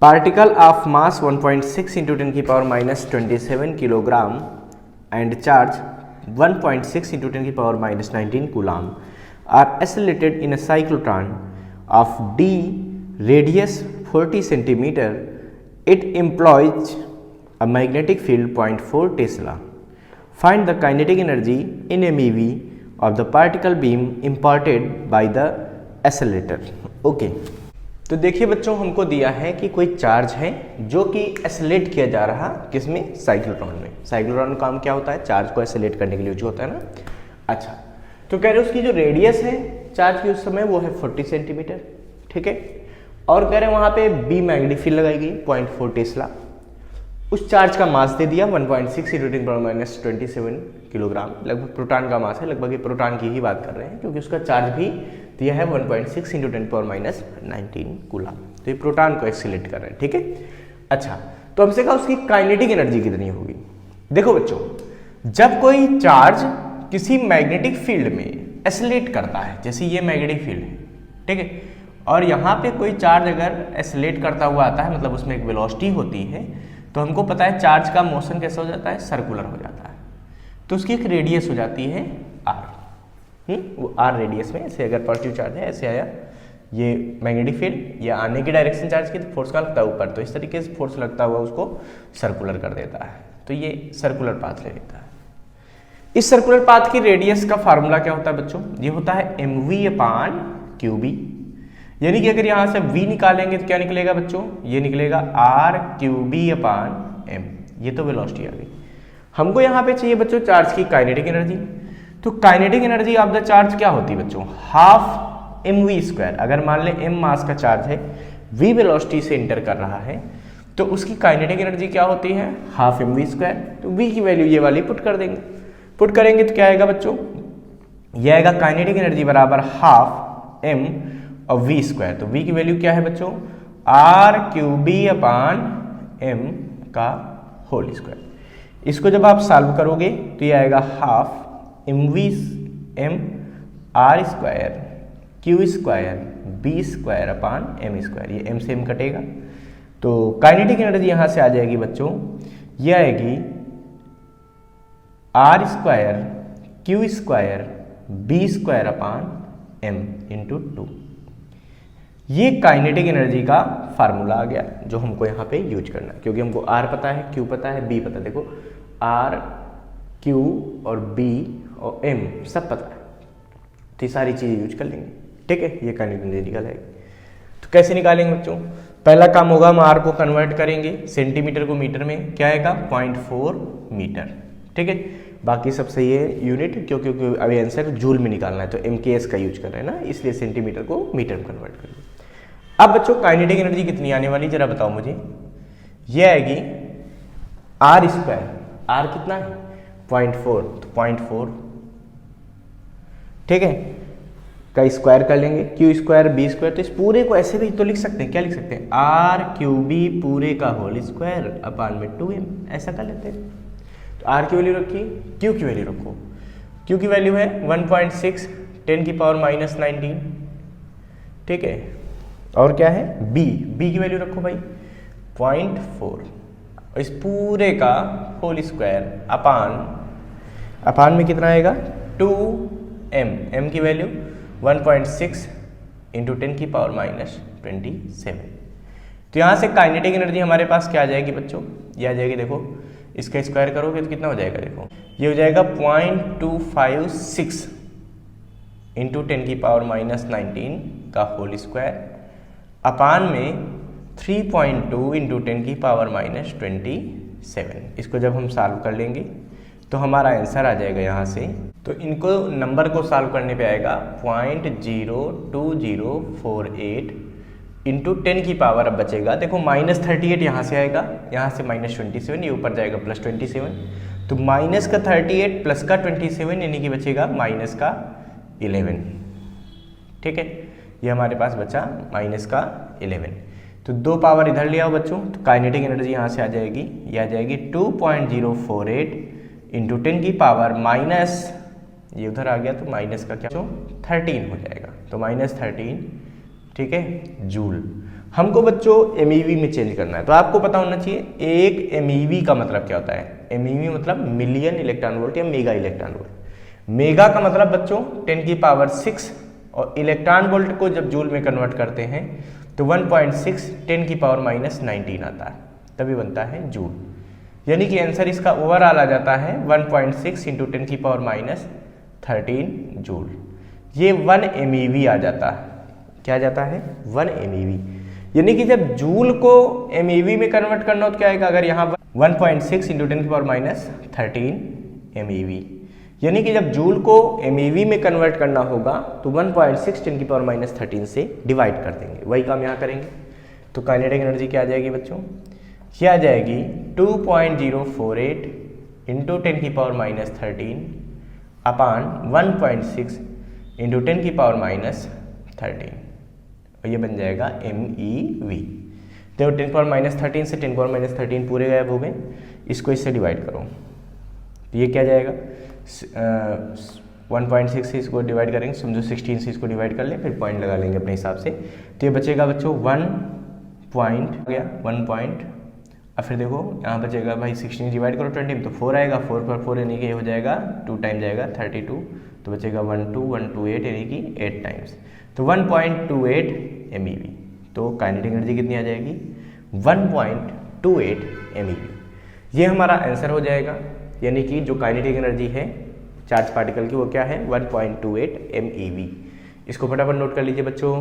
particle of mass 1.6 into 10 की power minus 27 kilogram and charge 1.6 into 10 की power minus 19 coulomb are accelerated in a cyclotron of d radius 40 centimeter. It employs a magnetic field 0.4 Tesla. Find the kinetic energy in MeV of the particle beam imparted by the accelerator. Okay. तो देखिए बच्चों, हमको दिया है कि कोई charge है जो कि एसिलेट किया जा रहा किसमें, साइक्लोट्रॉन में। साइक्लोट्रॉन का काम क्या होता है, चार्ज को एसिलेट करने के लिए यूज होता है ना। अच्छा, तो कह रहे उसकी जो रेडियस है चार्ज की उस समय वो है 40 सेंटीमीटर, ठीक है। और कह रहे वहां पे बी मैग्नेटिक फील्ड लगाई गई 0.4 टेस्ला। उस चार्ज का मास दे दिया 1.6 × 10⁻⁻27 किलोग्राम, लगभग प्रोटॉन का मास है, लगभग ये प्रोटॉन की ही बात कर रहे हैं क्योंकि उसका चार्ज भी दिया है 1.6 × 10⁻⁻19 कूलाम। तो ये प्रोटॉन को एक्सीलरेट कर रहे हैं, ठीक है। अच्छा, तो हमसे कहा उसकी काइनेटिक एनर्जी कितनी होगी। देखो बच्चों, जब कोई चार्ज किसी मैग्नेटिक फील्ड में एक्सीलरेट करता है, जैसे ये मैग्नेटिक फील्ड है, ठीक है, और यहाँ पे कोई चार्ज अगर एक्सीलरेट करता हुआ आता है, मतलब उसमें एक वेलोसिटी होती है, तो हमको पता है चार्ज का मोशन कैसा हो जाता है, सर्कुलर हो जाता है। तो उसकी एक रेडियस हो जाती है आर। वो आर रेडियस में, ऐसे अगर पॉजिटिव चार्ज है, ऐसे आया ये मैग्नेटिक फील्ड, या आने की डायरेक्शन चार्ज की, तो फोर्स का लगता है ऊपर, तो इस तरीके से फोर्स लगता हुआ उसको सर्कुलर कर देता है। तो ये सर्कुलर पाथ ले लेता है। इस सर्कुलर पाथ की रेडियस का फार्मूला क्या होता है बच्चों, ये होता है mv/qb। यानी कि अगर यहां से v निकालेंगे तो क्या निकलेगा बच्चों, ये निकलेगा r/m। ये तो वेलोसिटी आ गई। हमको यहां पे चाहिए बच्चों चार्ज की काइनेटिक एनर्जी। तो kinetic energy of the charge क्या होती है बच्चों, हाफ mv²। अगर मान ले m मास का चार्ज है, v वेलोसिटी से इंटर कर रहा है, तो उसकी काइनेटिक एनर्जी क्या होती है, हाफ mv²। तो v की वैल्यू ये वाली पुट कर देंगे। पुट करेंगे तो क्या आएगा बच्चों, ये आएगा काइनेटिक एनर्जी बराबर हाफ m और v²। तो v की वैल्यू क्या है बच्चों, r/m का होल स्क्वायर। इसको जब आप सॉल्व करोगे तो ये आएगा half mv/m r² q² b²/m²। ये m से m कटेगा, तो काइनेटिक एनर्जी यहां से आ जाएगी बच्चों, ये आएगी r² q² b²/m × 2। ये काइनेटिक एनर्जी का फार्मूला आ गया जो हमको यहाँ पे यूज करना है, क्योंकि हमको R पता है, Q पता है, B पता है। देखो R, Q और B और M सब पता है, तो ये सारी चीजें यूज कर लेंगे, ठीक है। ये काइनेटिक एनर्जी निकल आएगी। तो कैसे निकालेंगे बच्चों, पहला काम होगा हम R को कन्वर्ट करेंगे सेंटीमीटर को मीटर में, क्या आएगा 0.4 मीटर, ठीक है। बाकी सब सही है यूनिट, क्योंकि अभी आंसर जूल में निकालना है, तो MKS का यूज कर रहे हैं ना, इसलिए सेंटीमीटर को मीटर में कन्वर्ट करेंगे। अब बच्चों काइनेटिक एनर्जी कितनी आने वाली, जरा बताओ मुझे। ये आएगी r²। R कितना है 0.4, तो 0.4, ठीक है, का स्क्वायर कर लेंगे, Q² B²। तो इस पूरे को ऐसे भी तो लिख सकते हैं, क्या लिख सकते हैं, r³ पूरे का होल स्क्वायर / 2m, ऐसा कर लेते हैं। तो R की वैल्यू रखी, Q की वैल्यू रखो। Q की वैल्यू है 1.6 10⁻⁻19, ठीक है। और क्या है B की वैल्यू रखो भाई 0.4, इस पूरे का होल स्क्वायर अपान में कितना आएगा 2m। m की वैल्यू 1.6 × 10⁻⁻27। तो यहाँ से काइनेटिक एनर्जी हमारे पास क्या आ जाएगी बच्चों, ये आ जाएगी, देखो इसका स्क्वायर करोगे तो कितना हो जाएगा, देखो ये हो जाएगा 0.256 × 10⁻⁻19 का होल स्क्वायर अपान में 3.2 × 10⁻⁻27। इसको जब हम सॉल्व कर लेंगे तो हमारा आंसर आ जाएगा यहाँ से। तो इनको नंबर को सॉल्व करने पे आएगा 0.02048 × 10 की पावर। अब बचेगा देखो -38 यहाँ से आएगा, यहाँ से -27, ये ऊपर जाएगा +27। तो माइनस का 38 प्लस का 27 यानी कि बचेगा माइनस का 11, ठीक है। ये हमारे पास बचा माइनस का 11। तो 2 पावर इधर ले आओ बच्चों, तो काइनेटिक एनर्जी यहाँ से आ जाएगी, ये आ जाएगी 2.048 × 10 की पावर माइनस, ये उधर आ गया तो माइनस का क्या 13 हो जाएगा, तो -13, ठीक है, जूल। हमको बच्चों MeV में चेंज करना है। तो आपको पता होना चाहिए एक MeV का मतलब क्या होता है। MeV मतलब मिलियन इलेक्ट्रॉन वोल्ट या मेगा इलेक्ट्रॉन वोल्ट। मेगा का मतलब बच्चों 10⁶ और इलेक्ट्रॉन वोल्ट को जब जूल में कन्वर्ट करते हैं तो 1.6 10⁻⁻19 आता है, तभी बनता है जूल। यानी कि आंसर इसका ओवरऑल आ जाता है 1.6 × 10⁻13 जूल। ये 1 MeV आ जाता है। क्या आ जाता है? 1 MeV। यानी कि जब जूल को MeV में कन्वर्ट करना हो तो क्या आएगा? अगर यहाँ 1.6 × 10⁻13 MeV, यानी कि जब जूल को MeV में कन्वर्ट करना होगा तो 1.6 10⁻13 से डिवाइड कर देंगे। वही काम यहाँ करेंगे। तो काइनेटिक एनर्जी क्या आ जाएगी बच्चों? क्या आ जाएगी? 2.048 × 10⁻13 अपान 1.6 × 10⁻13, और ये बन जाएगा MeV। तो 10⁻13 से 10⁻13 पूरे गायब हो गए, इसको इससे डिवाइड करो, ये क्या जाएगा? 1.6 से इसको डिवाइड करेंगे, समझो 16 से इसको डिवाइड कर ले, फिर पॉइंट लगा लेंगे अपने हिसाब से। तो ये बचेगा बच्चों 1 पॉइंट गया 1 पॉइंट। अब फिर देखो यहाँ बचेगा भाई 16 डिवाइड करो 20 में तो 4 आएगा, 4 पर 4 यानी कि हो जाएगा 2 टाइम जाएगा 32, तो बचेगा 12128 यानी कि 8 टाइम्स। तो 1.28 MeV। तो काइनेटिक एनर्जी कितनी आ जाएगी? 1.28 MeV। ये हमारा आंसर हो जाएगा। यानी कि जो काइनेटिक एनर्जी है चार्ज पार्टिकल की वो क्या है? 1.28 MeV। इसको फटाफट नोट कर लीजिए बच्चों।